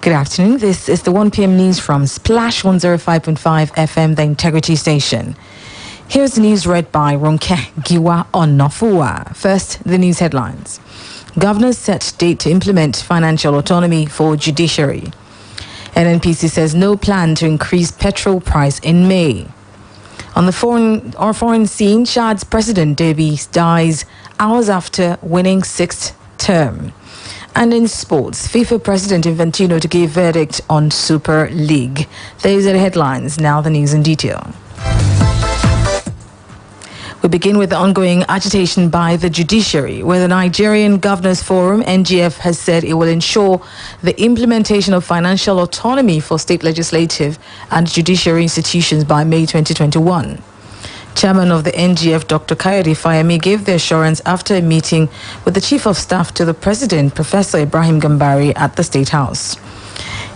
Good afternoon. This is the 1 p.m. news from Splash 105.5 FM, the Integrity Station. Here's the news read by Ronke Giwa Onafuwa. First, the news headlines. Governors set date to implement financial autonomy for judiciary. NNPC says no plan to increase petrol price in May. On the foreign scene, Chad's President Deby dies hours after winning sixth term. And in sports, FIFA President Infantino to give verdict on Super League. Those are the headlines. Now the news in detail. We begin with the ongoing agitation by the judiciary, where the Nigerian Governors Forum, NGF, has said it will ensure the implementation of financial autonomy for state legislative and judiciary institutions by May 2021. Chairman of the NGF, Dr. Kayode Fayemi, gave the assurance after a meeting with the Chief of Staff to the President, Professor Ibrahim Gambari, at the State House.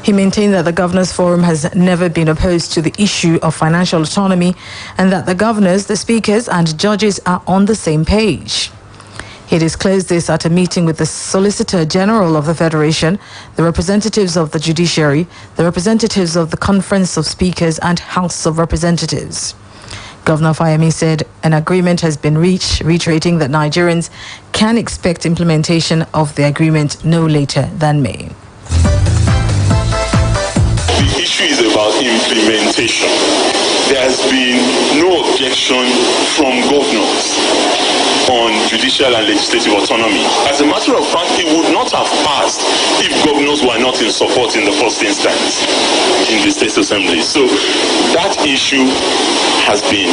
He maintained that the Governors Forum has never been opposed to the issue of financial autonomy and that the governors, the speakers and judges are on the same page. He disclosed this at a meeting with the Solicitor General of the Federation, the representatives of the judiciary, the representatives of the Conference of Speakers and House of Representatives. Governor Fayemi said an agreement has been reached, reiterating that Nigerians can expect implementation of the agreement no later than May. The issue is about implementation. There has been no objection from governors on judicial and legislative autonomy. As a matter of fact, it would not have passed if governors were not in support in the first instance in the State Assembly. So that issue has been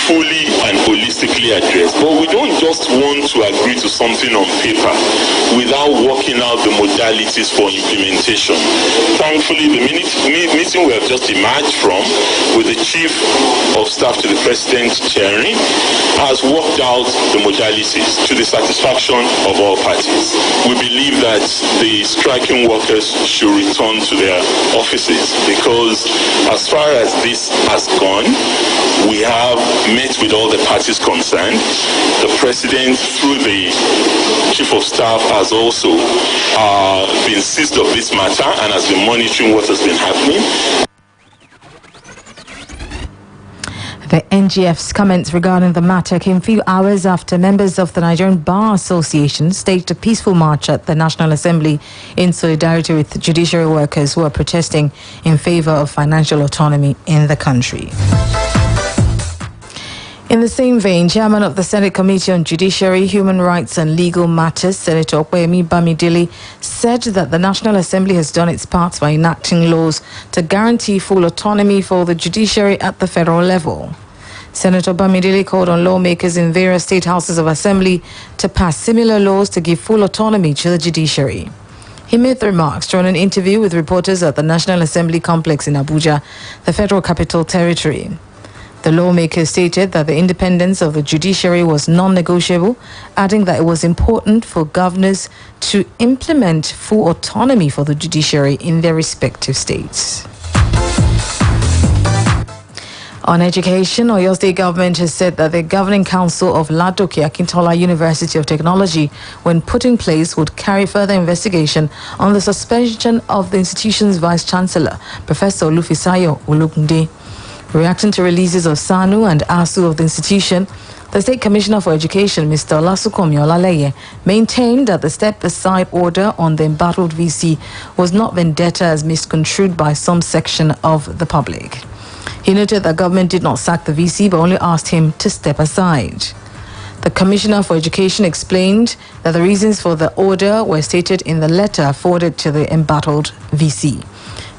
fully and holistically addressed. But we don't just want to agree to something on paper without working out the modalities for implementation. Thankfully, the meeting we have just emerged from with the Chief of Staff to the President chairing has worked out the modalities to the satisfaction of all parties. We believe that the striking workers should return to their offices because as far as this has gone, we have met with all the parties concerned. The President, through the Chief of Staff, has also been seized of this matter and has been monitoring what has been happening. The NGF's comments regarding the matter came a few hours after members of the Nigerian Bar Association staged a peaceful march at the National Assembly in solidarity with judiciary workers who are protesting in favor of financial autonomy in the country. In the same vein, Chairman of the Senate Committee on Judiciary, Human Rights and Legal Matters, Senator Opeyemi Bamidele, said that the National Assembly has done its part by enacting laws to guarantee full autonomy for the judiciary at the federal level. Senator Bamidele called on lawmakers in various state houses of assembly to pass similar laws to give full autonomy to the judiciary. He made the remarks during an interview with reporters at the National Assembly complex in Abuja, the Federal Capital Territory. The lawmakers stated that the independence of the judiciary was non-negotiable, adding that it was important for governors to implement full autonomy for the judiciary in their respective states. On education, Oyo State government has said that the Governing Council of Ladoke Akintola University of Technology, when put in place, would carry further investigation on the suspension of the institution's Vice-Chancellor, Professor Olufisayo Olugunde. Reacting to releases of SANU and ASU of the institution, the State Commissioner for Education, Mr. Olasukomi Olaleye, maintained that the step-aside order on the embattled VC was not vendetta as misconstrued by some section of the public. He noted that government did not sack the VC but only asked him to step aside. The Commissioner for Education explained that the reasons for the order were stated in the letter forwarded to the embattled VC.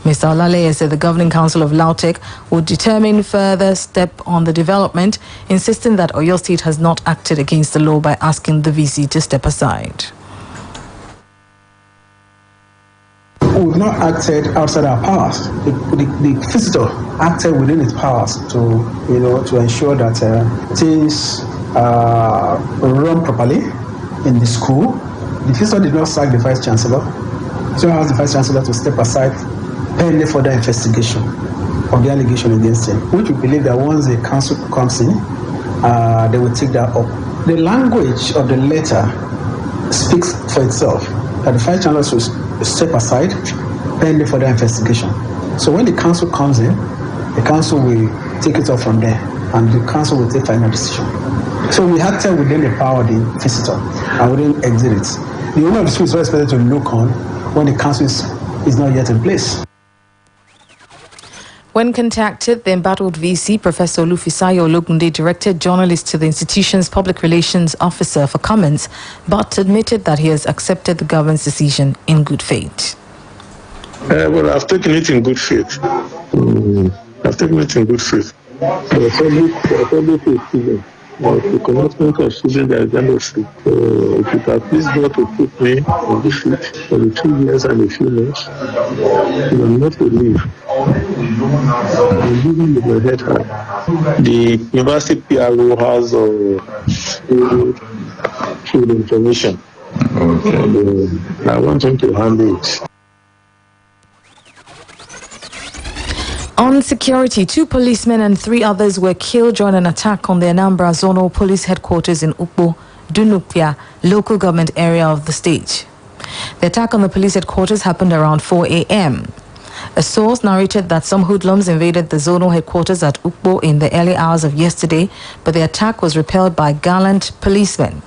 Mr. Olaleye said the Governing Council of LAUTECH would determine further step on the development, insisting that Oyo State has not acted against the law by asking the VC to step aside. We've not acted outside our powers. The visitor acted within its powers to ensure that things run properly in the school. The visitor did not sack the Vice Chancellor. So asked the Vice Chancellor to step aside pending further investigation of the allegation against him, which we believe that once the council comes in, they will take that up. The language of the letter speaks for itself, that the Vice Chancellor should step aside pending further investigation. So when the council comes in, the council will take it up from there, and the council will take final decision. So we acted within the power of the visitor, and we didn't exit it. The owner of the school is expected to look on when the council is not yet in place. When contacted, the embattled VC, Professor Olufisayo Ologunde, directed journalists to the institution's public relations officer for comments, but admitted that he has accepted the government's decision in good faith. Well, I've taken it in good faith. I've taken it in good faith. The commencement of students that is endlessly. If it has pleased God to put me on this seat for the 2 years and a few months, I'm not to leave. I'm living with my head high. The university PRO has full information. And, I want him to handle it. On security, 2 policemen and 3 others were killed during an attack on the Anambra Zonal Police Headquarters in Ukpo, Dunukpia, local government area of the state. The attack on the police headquarters happened around 4 a.m. A source narrated that some hoodlums invaded the zonal headquarters at Ukpo in the early hours of yesterday, but the attack was repelled by gallant policemen.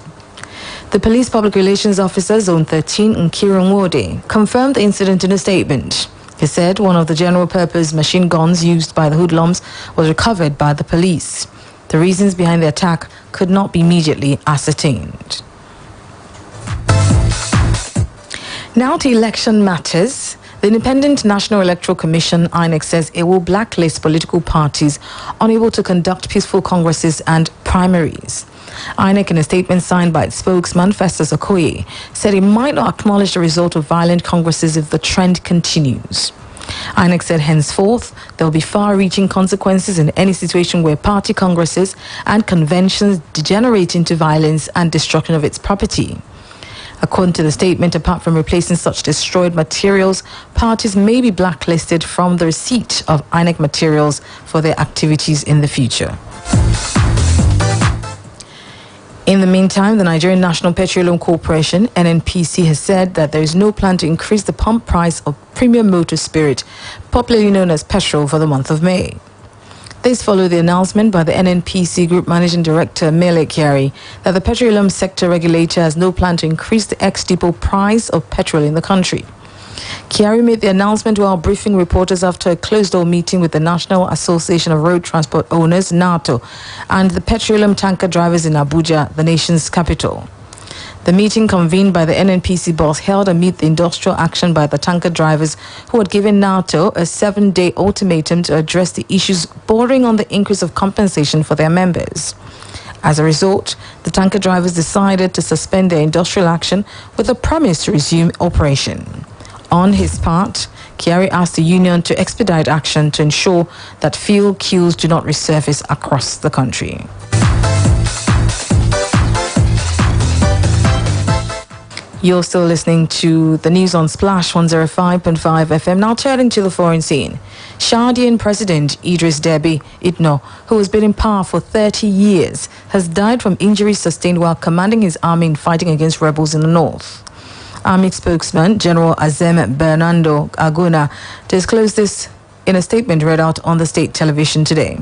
The police public relations officer, Zone 13, Nkiru Nwode, confirmed the incident in a statement. He said one of the general-purpose machine guns used by the hoodlums was recovered by the police. The reasons behind the attack could not be immediately ascertained. Now to election matters. The Independent National Electoral Commission, INEC, says it will blacklist political parties unable to conduct peaceful congresses and primaries. INEC, in a statement signed by its spokesman, Festus Okoye, said it might not acknowledge the result of violent congresses if the trend continues. INEC said henceforth there will be far-reaching consequences in any situation where party congresses and conventions degenerate into violence and destruction of its property. According to the statement, apart from replacing such destroyed materials, parties may be blacklisted from the receipt of INEC materials for their activities in the future. In the meantime, the Nigerian National Petroleum Corporation, NNPC, has said that there is no plan to increase the pump price of premium motor spirit, popularly known as petrol, for the month of May. This followed the announcement by the NNPC Group Managing Director, Mele Kyari, that the petroleum sector regulator has no plan to increase the ex-depot price of petrol in the country. Kyari made the announcement while briefing reporters after a closed-door meeting with the National Association of Road Transport Owners, NATO, and the petroleum tanker drivers in Abuja, the nation's capital. The meeting, convened by the NNPC boss, held amid the industrial action by the tanker drivers who had given NATO a 7-day ultimatum to address the issues bordering on the increase of compensation for their members. As a result, the tanker drivers decided to suspend their industrial action with a promise to resume operation. On his part, Kyari asked the union to expedite action to ensure that fuel queues do not resurface across the country. You're still listening to the news on Splash 105.5 FM. Now turning to the foreign scene. Chadian President Idris Deby Itno, who has been in power for 30 years, has died from injuries sustained while commanding his army in fighting against rebels in the north. Army spokesman General Azem Bernardo Aguna disclosed this in a statement read out on the state television today.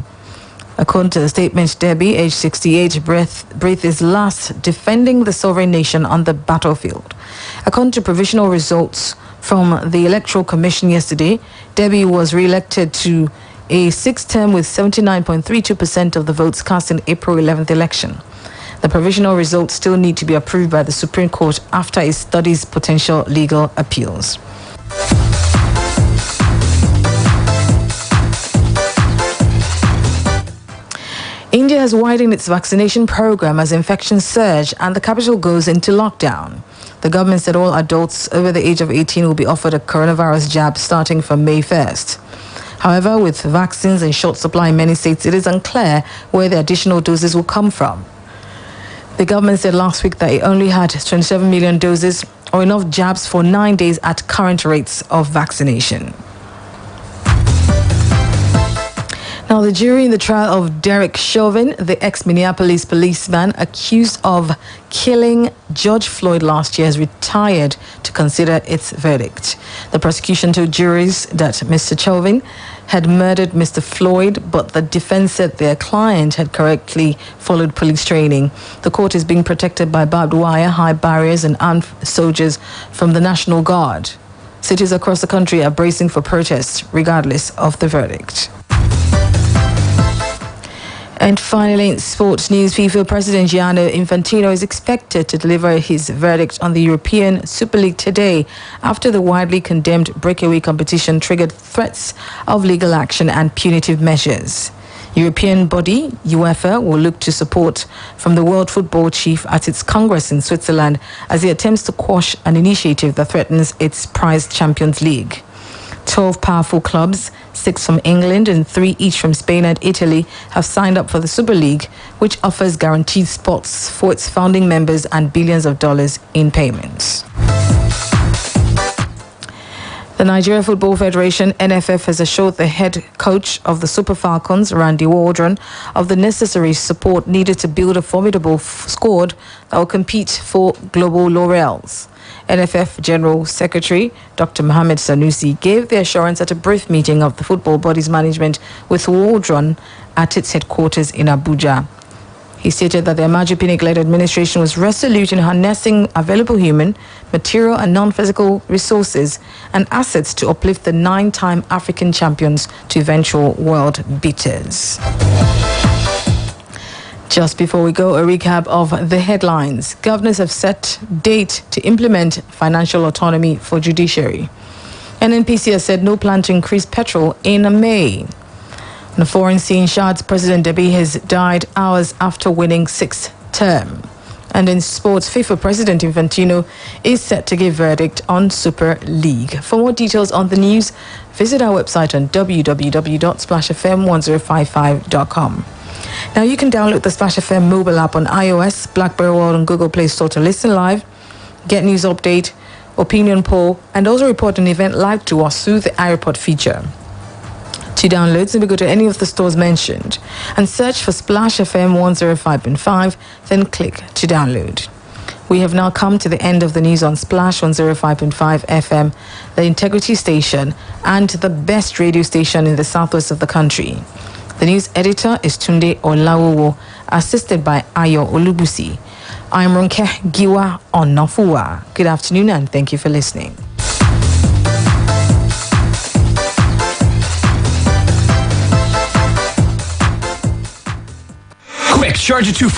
According to the statement, Deby, age 68, breathed his last defending the sovereign nation on the battlefield. According to provisional results from the Electoral Commission yesterday, Deby was re-elected to a 6th term with 79.32% of the votes cast in April 11th election. The provisional results still need to be approved by the Supreme Court after it studies potential legal appeals. India has widened its vaccination program as infections surge and the capital goes into lockdown. The government said all adults over the age of 18 will be offered a coronavirus jab starting from May 1st. However, with vaccines in short supply in many states, it is unclear where the additional doses will come from. The government said last week that it only had 27 million doses or enough jabs for 9 days at current rates of vaccination. Now, Now, the jury in the trial of Derek Chauvin, the ex-Minneapolis policeman accused of killing George Floyd last year, has retired to consider its verdict. The prosecution told juries that Mr. Chauvin had murdered Mr. Floyd, but the defense said their client had correctly followed police training. The court is being protected by barbed wire, high barriers, and armed soldiers from the National Guard. Cities across the country are bracing for protests, regardless of the verdict. And finally, in sports news, FIFA President Gianni Infantino is expected to deliver his verdict on the European Super League today after the widely condemned breakaway competition triggered threats of legal action and punitive measures. European body UEFA will look to support from the World Football Chief at its Congress in Switzerland as he attempts to quash an initiative that threatens its prized Champions League. 12 powerful clubs, 6 from England and 3 each from Spain and Italy, have signed up for the Super League, which offers guaranteed spots for its founding members and billions of dollars in payments. The Nigeria Football Federation, NFF, has assured the head coach of the Super Falcons, Randy Waldron, of the necessary support needed to build a formidable squad that will compete for global laurels. NFF General Secretary Dr. Mohamed Sanusi gave the assurance at a brief meeting of the football body's management with Waldron at its headquarters in Abuja. He stated that the Amaju Pinnick-led administration was resolute in harnessing available human, material and non-physical resources and assets to uplift the 9-time African champions to eventual world beaters. Just before we go, a recap of the headlines. Governors have set date to implement financial autonomy for judiciary. NNPC has said no plan to increase petrol in May. On the foreign scene, Chad's President Deby has died hours after winning 6th term. And in sports, FIFA President Infantino is set to give verdict on Super League. For more details on the news, visit our website on www.splashfm1055.com. Now you can download the Splash FM mobile app on iOS, BlackBerry World and Google Play Store to listen live, get news update, opinion poll, and also report an event live to us through the iReport feature. To download, simply go to any of the stores mentioned and search for Splash FM 105.5, then click to download. We have now come to the end of the news on Splash 105.5 FM, the Integrity Station, and the best radio station in the southwest of the country. The news editor is Tunde Olawowo, assisted by Ayo Olubusi. I'm Ronke Giwa Onafuwa. Good afternoon and thank you for listening. Quick, charge it 2